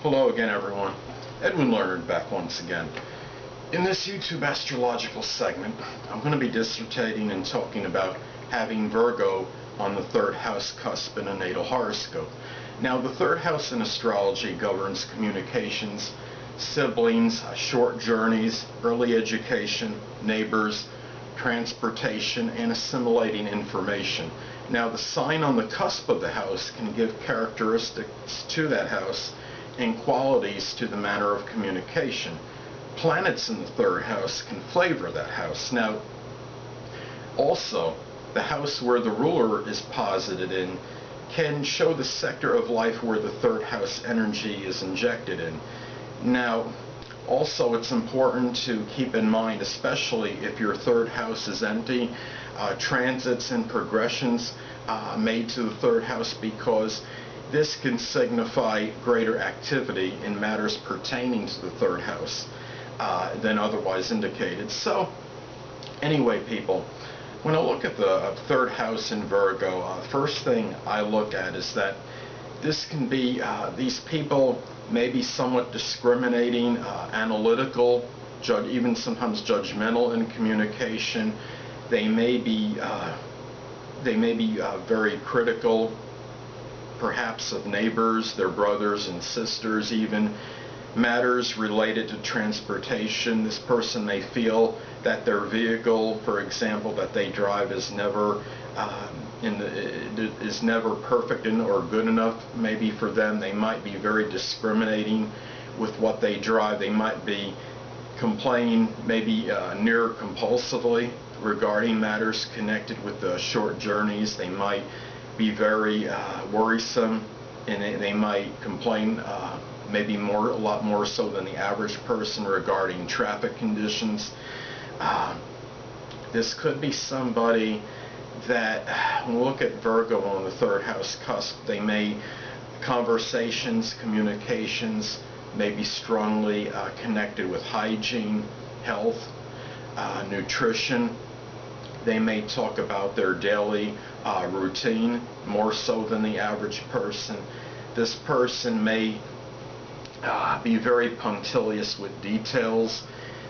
Hello again, everyone. Edwin Learnard back once again. In this YouTube astrological segment, I'm going to be dissertating and talking about having Virgo on the third house cusp in a natal horoscope. Now, the third house in astrology governs communications, siblings, short journeys, early education, neighbors, transportation, and assimilating information. Now, the sign on the cusp of the house can give characteristics to that house and qualities to the manner of communication. Planets in the third house can flavor that house. Now, also, the house where the ruler is posited in can show the sector of life where the third house energy is injected in. Now, also, it's important to keep in mind, especially if your third house is empty, transits and progressions made to the third house, because this can signify greater activity in matters pertaining to the third house than otherwise indicated. So, anyway, people, when I look at the third house in Virgo, first thing I look at is that this can be, these people may be somewhat discriminating, analytical, even sometimes judgmental in communication. They may be very critical, perhaps of neighbors, their brothers and sisters, even matters related to transportation. This person may feel that their vehicle, for example, that they drive is never perfect or good enough. Maybe for them, they might be very discriminating with what they drive. They might be complaining, maybe near compulsively, regarding matters connected with the short journeys. They might be very worrisome, and they might complain maybe a lot more so than the average person regarding traffic conditions. This could be somebody that, when we look at Virgo on the third house cusp, they may, conversations, communications may be strongly connected with hygiene, health, nutrition. They may talk about their daily routine more so than the average person. This person may be very punctilious with details.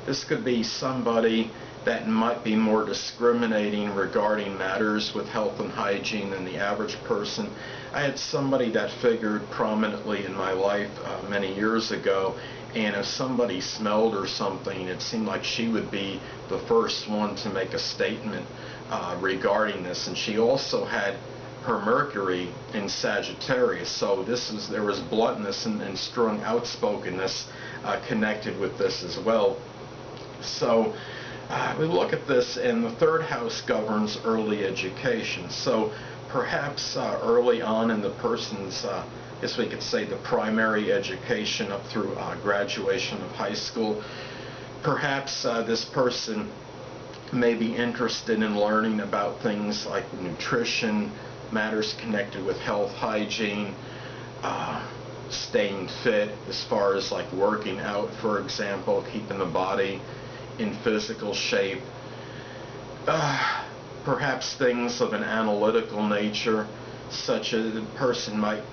This could be somebody that might be more discriminating regarding matters with health and hygiene than the average person. I had somebody that figured prominently in my life many years ago, and if somebody smelled or something, it seemed like she would be the first one to make a statement regarding this. And she also had her Mercury in Sagittarius, so there was bluntness and strong outspokenness connected with this as well. So we look at this, and the third house governs early education. So perhaps early on in the person's, I guess we could say, the primary education up through graduation of high school, perhaps this person may be interested in learning about things like nutrition, matters connected with health, hygiene, staying fit, as far as like working out, for example, keeping the body in physical shape. Perhaps things of an analytical nature, such as the person might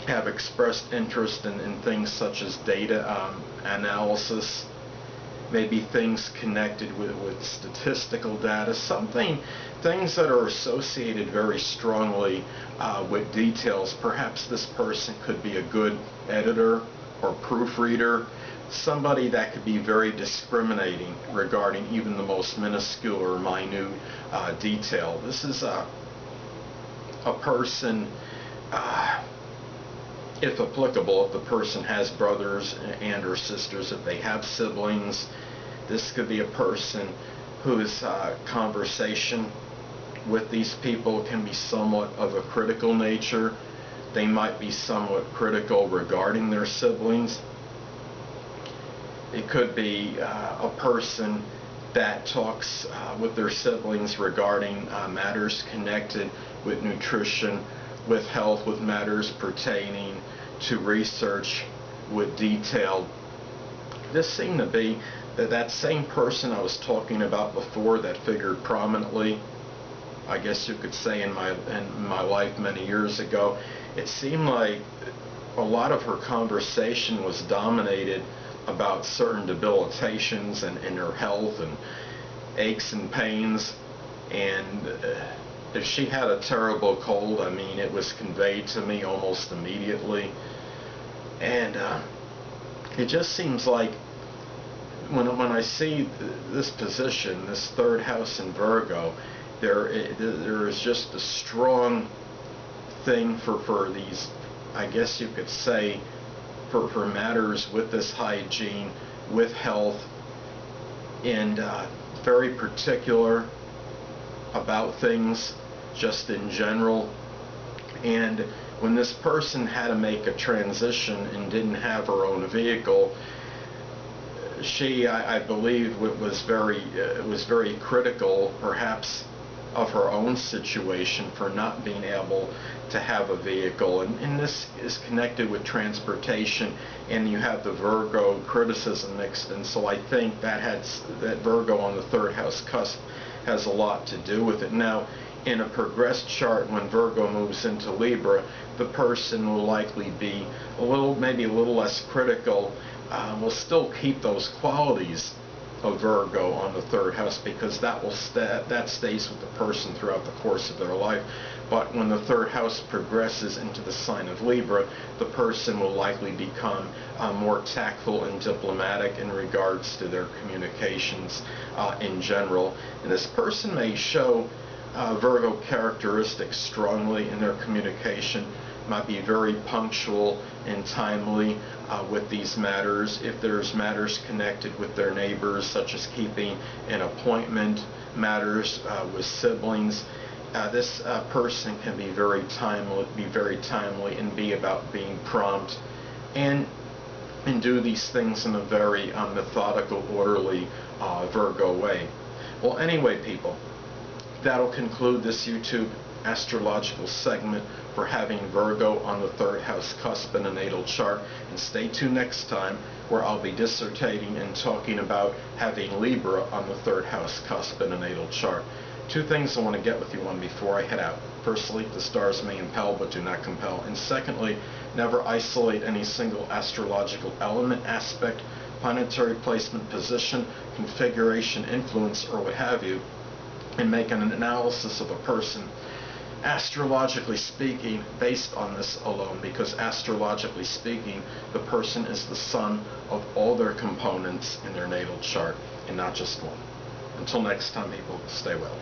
have expressed interest in things such as data analysis, maybe things connected with statistical data, things that are associated very strongly with details. Perhaps this person could be a good editor or proofreader, somebody that could be very discriminating regarding even the most minuscule or minute detail. This is a person, if applicable, if the person has brothers and or sisters, if they have siblings, this could be a person whose conversation with these people can be somewhat of a critical nature. They might be somewhat critical regarding their siblings. It could be a person that talks with their siblings regarding matters connected with nutrition, with health, with matters pertaining to research, with detail. This seemed to be that same person I was talking about before that figured prominently, I guess you could say, in my life many years ago. It seemed like a lot of her conversation was dominated about certain debilitations and in her health and aches and pains. And if she had a terrible cold, I mean, it was conveyed to me almost immediately. And it just seems like when I see this position, this third house in Virgo, there is just a strong thing for these, I guess you could say, for matters with this hygiene, with health, and very particular about things just in general. And when this person had to make a transition and didn't have her own vehicle, she, I believe, was very critical, perhaps, of her own situation for not being able to have a vehicle. And this is connected with transportation, and you have the Virgo criticism mixed in. So I think that Virgo on the third house cusp has a lot to do with it. Now, in a progressed chart, when Virgo moves into Libra, the person will likely be maybe a little less critical, will still keep those qualities of Virgo on the third house, because that stays with the person throughout the course of their life. But when the third house progresses into the sign of Libra, the person will likely become more tactful and diplomatic in regards to their communications in general. And this person may show Virgo characteristics strongly in their communication, might be very punctual and timely with these matters. If there's matters connected with their neighbors, such as keeping an appointment, matters with siblings, this person can be very timely and be about being prompt and do these things in a very methodical, orderly Virgo way. Well, anyway, people, that'll conclude this YouTube astrological segment for having Virgo on the third house cusp in a natal chart. And stay tuned next time, where I'll be dissertating and talking about having Libra on the third house cusp in a natal chart. Two things I want to get with you on before I head out. Firstly, the stars may impel but do not compel. And secondly, never isolate any single astrological element, aspect, planetary placement, position, configuration, influence, or what have you, and make an analysis of a person, astrologically speaking, based on this alone, because astrologically speaking, the person is the sum of all their components in their natal chart and not just one. Until next time, people, stay well.